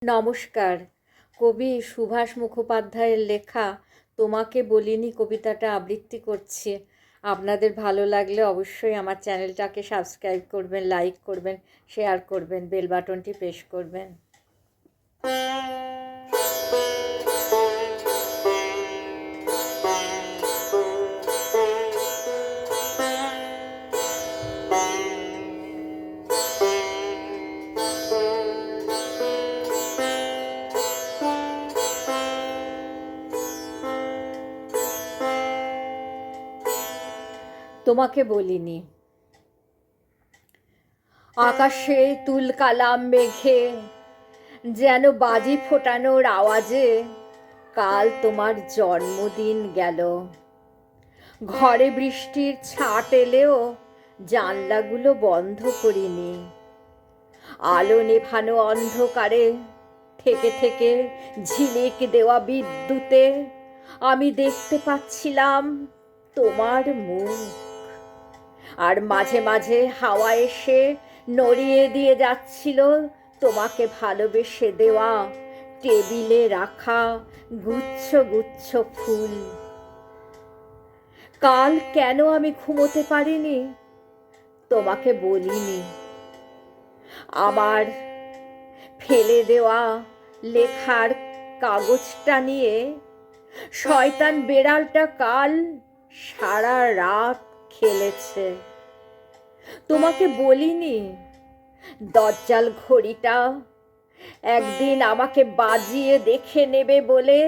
নমস্কার। কবি সুভাষ মুখোপাধ্যায়ের লেখা তোমাকে বলিনি কবিতাটা আবৃত্তি করছি। আপনাদের ভালো লাগলে অবশ্যই আমার চ্যানেলটাকে সাবস্ক্রাইব করবেন, লাইক করবেন, শেয়ার করবেন, বেল বাটনটি প্রেস করবেন। তোমাকে বলিনি। আকাশে তুলকালাম মেঘে যেন বাজি ফোটানোর আওয়াজে কাল তোমার জন্মদিন গেল। ঘরে বৃষ্টির ছাট এলেও জানলাগুলো বন্ধ করিনি। আলো নেভানো অন্ধকারে থেকে থেকে ঝিলিক দেওয়া বিদ্যুতে আমি দেখতে পাচ্ছিলাম তোমার মুখ। আর মাঝে মাঝে হাওয়া এসে নড়িয়ে দিয়ে যাচ্ছিল তোমাকে ভালোবেসে দেওয়া টেবিলে রাখা গুচ্ছ গুচ্ছ ফুল। কাল কেন আমি ঘুমোতে পারিনি তোমাকে বলিনি। আমার ফেলে দেওয়া লেখার কাগজটা নিয়ে শয়তান বেড়ালটা কাল সারা রাত খেলেছে। তোমাকে বলিনি দজ্জাল ঘড়িটা একদিন আমাকে বাজিয়ে দেখে নেবে বলে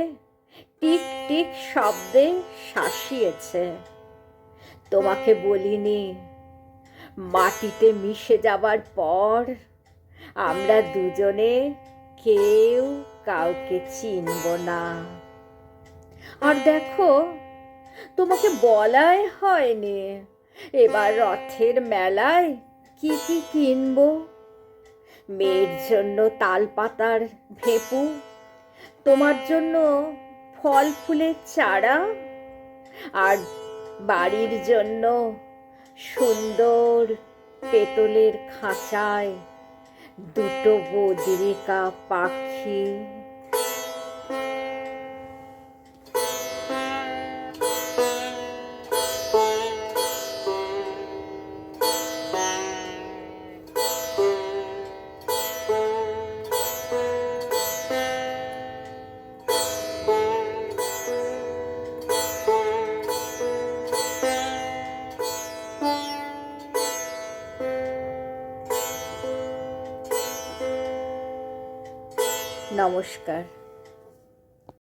টিক টিক শব্দে শাসিয়েছে। তোমাকে বলিনি মাটিতে মিশে যাবার পর আমরা দুজনে কেউ কাউকে চিনব না। আর দেখো, তোমাকে বলাই হয়নি এবার রথের মেলায় কি কি কিনবো। মেয়ের জন্য তাল পাতার ভেপু, তোমার জন্য ফল ফুলের চারা, আর বাড়ির জন্য সুন্দর পেতলের খাঁচায় দুটো বদ্রিকা পাখি। নমস্কার।